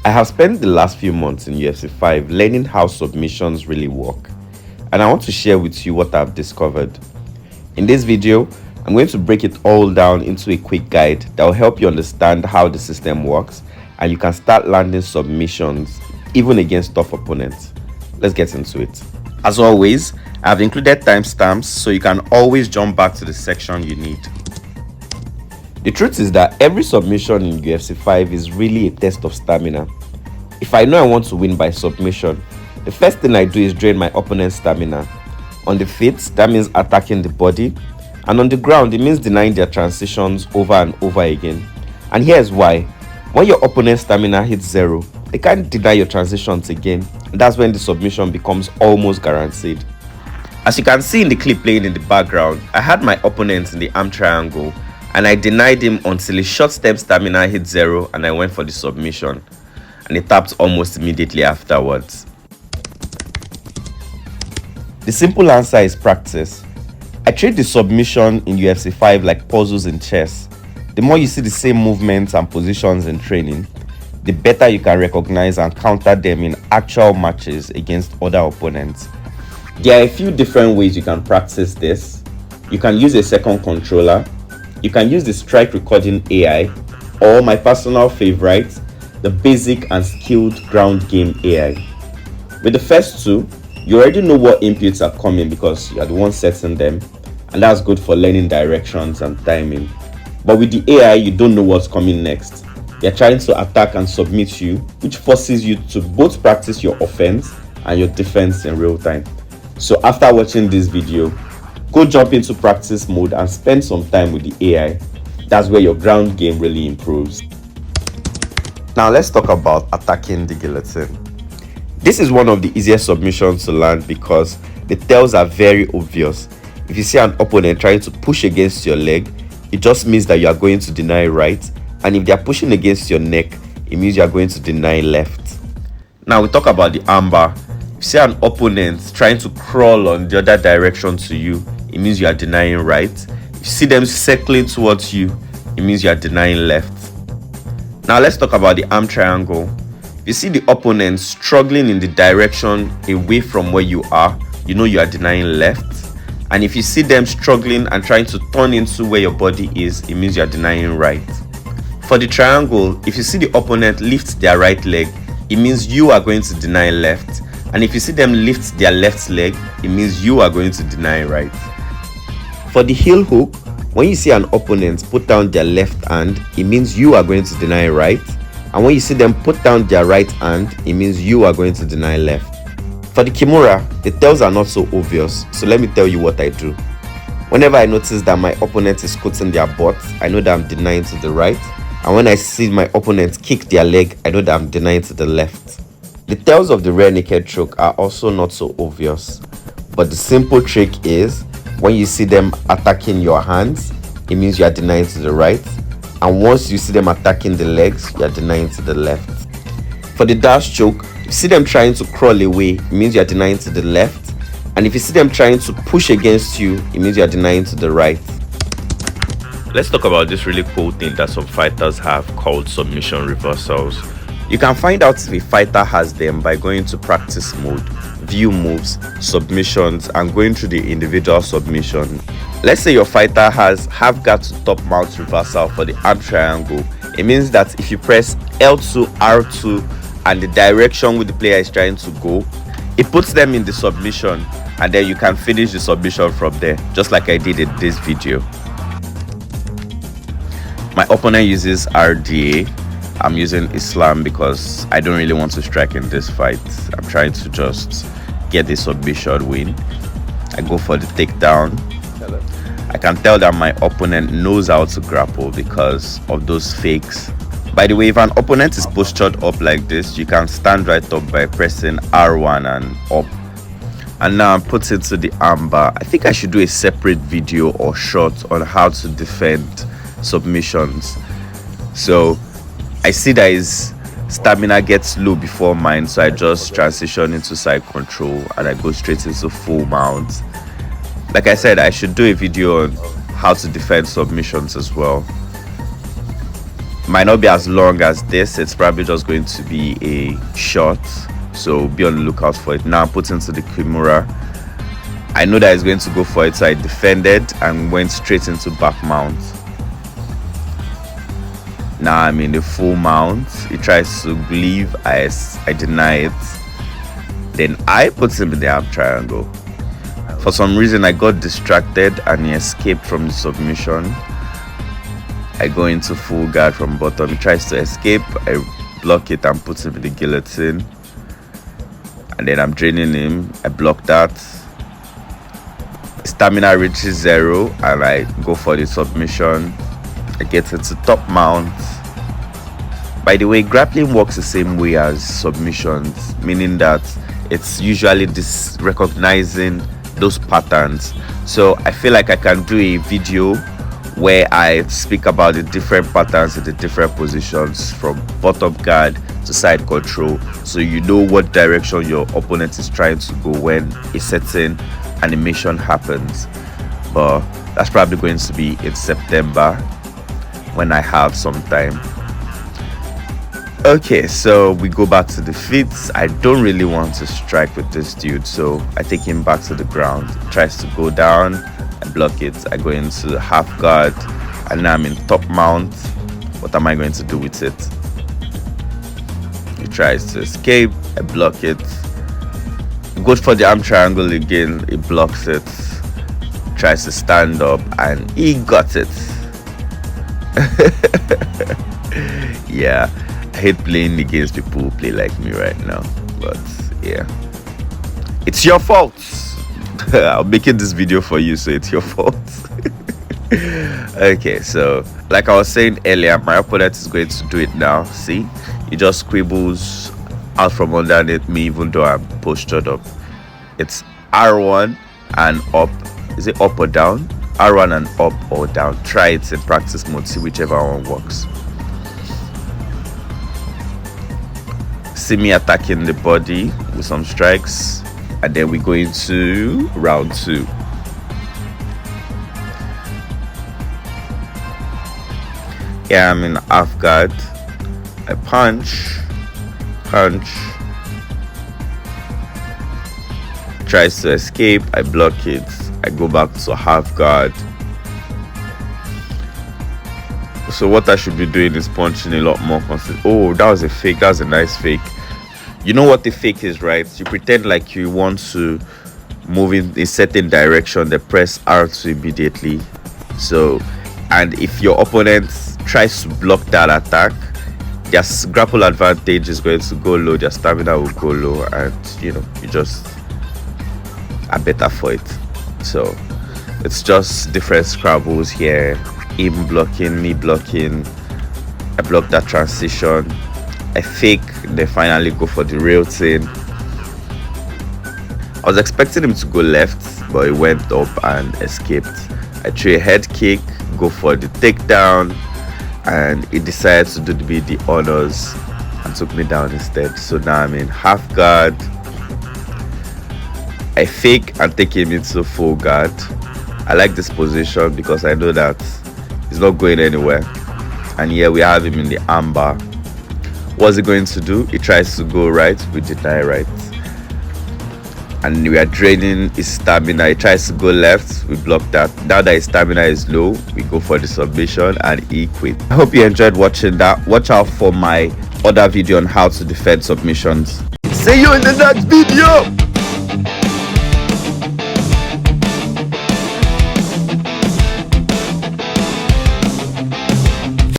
I have spent the last few months in UFC 5 learning how submissions really work, and I want to share with you what I've discovered. In this video, I'm going to break it all down into a quick guide that will help you understand how the system works and you can start landing submissions even against tough opponents. Let's get into it. As always, I've included timestamps so you can always jump back to the section you need. The truth is that every submission in UFC 5 is really a test of stamina. If I know I want to win by submission, the first thing I do is drain my opponent's stamina. On the feet, that means attacking the body, and on the ground, it means denying their transitions over and over again. And here's why. When your opponent's stamina hits zero, they can't deny your transitions again, and that's when the submission becomes almost guaranteed. As you can see in the clip playing in the background, I had my opponent in the arm triangle, and I denied him until his short-term stamina hit zero and I went for the submission, and he tapped almost immediately afterwards. The simple answer is practice. I treat the submission in UFC 5 like puzzles in chess. The more you see the same movements and positions in training, the better you can recognize and counter them in actual matches against other opponents. There are a few different ways you can practice this. You can use a second controller, you can use the strike recording AI, or my personal favorite, the basic and skilled ground game AI. With the first two, you already know what inputs are coming because you are the one setting them, and that's good for learning directions and timing. But with the AI, you don't know what's coming next. They're trying to attack and submit you, which forces you to both practice your offense and your defense in real time. So after watching this video, go jump into practice mode and spend some time with the AI. That's where your ground game really improves. Now let's talk about attacking the guillotine. This is one of the easiest submissions to land because the tells are very obvious. If you see an opponent trying to push against your leg, it just means that you are going to deny right, and if they are pushing against your neck, it means you are going to deny left. Now we talk about the armbar. If you see an opponent trying to crawl on the other direction to you, it means you are denying right. If you see them circling towards you, it means you are denying left. Now let's talk about the arm triangle. If you see the opponent struggling in the direction away from where you are, you know you are denying left. And if you see them struggling and trying to turn into where your body is, it means you are denying right. For the triangle, if you see the opponent lift their right leg, it means you are going to deny left. And if you see them lift their left leg, it means you are going to deny right. For the heel hook, when you see an opponent put down their left hand, it means you are going to deny right. And when you see them put down their right hand, it means you are going to deny left. For the Kimura, the tells are not so obvious, so let me tell you what I do. Whenever I notice that my opponent is squatting their butt, I know that I'm denying to the right. And when I see my opponent kick their leg, I know that I'm denying to the left. The tells of the rear naked choke are also not so obvious, but the simple trick is when you see them attacking your hands, it means you are denying to the right, and once you see them attacking the legs, you are denying to the left. For the dash choke, if you see them trying to crawl away, it means you are denying to the left, and if you see them trying to push against you, it means you are denying to the right. Let's talk about this really cool thing that some fighters have called submission reversals. You can find out if a fighter has them by going to practice mode, view moves, submissions, and going through the individual submission. Let's say your fighter has half guard to top mount reversal for the arm triangle. It means that if you press L2, R2, and the direction with the player is trying to go, it puts them in the submission, and then you can finish the submission from there, just like I did in this video. My opponent uses RDA. I'm using Islam because I don't really want to strike in this fight. I'm trying to just get the submission win. I go for the takedown. I can tell that my opponent knows how to grapple because of those fakes. By the way, if an opponent is postured up like this, you can stand right up by pressing R1 and up. And now I'm put into the armbar. I think I should do a separate video or short on how to defend submissions. So I see that his stamina gets low before mine, so I just transition into side control and I go straight into full mount. Like I said, I should do a video on how to defend submissions as well. Might not be as long as this. It's probably just going to be a short, so be on the lookout for it. Now I'm put into the Kimura. I know that he's going to go for it, so I defended and went straight into back mount. Now I'm in the full mount. He tries to leave. I deny it. Then I put him in the arm triangle. For some reason I got distracted and he escaped from the submission. I go into full guard from bottom. He tries to escape. I block it and put him in the guillotine. And then I'm draining him. I block that. Stamina reaches 0 and I go for the submission. I get into top mount. By the way, grappling works the same way as submissions, meaning that it's usually this recognizing those patterns. So I feel like I can do a video where I speak about the different patterns in the different positions, from bottom guard to side control, so you know what direction your opponent is trying to go when a certain animation happens. But that's probably going to be in September when I have some time. Okay, so we go back to the feet. I don't really want to strike with this dude, so I take him back to the ground. He tries to go down, I block it. I go into half guard, and now I'm in top mount. What am I going to do with it? He tries to escape, I block it. He goes for the arm triangle again, he blocks it. Tries to stand up, and he got it. Yeah, I hate playing against people who play like me right now, but yeah, it's your fault. I'm making this video for you, so it's your fault. Okay, so like I was saying earlier, my opponent is going to do it now. See, he just scribbles out from underneath me, even though I'm postured up. It's R1 and up. Is it up or down? R1 and up or down. Try it in practice mode, see whichever one works. See me attacking the body with some strikes, and then we go into round 2. Yeah, I'm in half guard. I punch, tries to escape, I block it. I go back to half guard. So what I should be doing is punching a lot more consistent. Oh, that was a fake. That was a nice fake. You know what the fake is, right? You pretend like you want to move in a certain direction, then press R2 immediately. So, and if your opponent tries to block that attack, their grapple advantage is going to go low, their stamina will go low, and you know, you just are better for it. So it's just different scrabbles here. Him blocking, me blocking. I block that transition. I fake, then finally go for the real thing. I was expecting him to go left, but he went up and escaped. I threw a head kick, go for the takedown, and he decided to do me the honors and took me down instead. So now I'm in half guard. I fake and take him into full guard. I like this position because I know that he's not going anywhere. And here we have him in the armbar. What's he going to do? He tries to go right, we deny right. And we are draining his stamina. He tries to go left, we block that. Now that his stamina is low, we go for the submission and he quit. I hope you enjoyed watching that. Watch out for my other video on how to defend submissions. See you in the next video.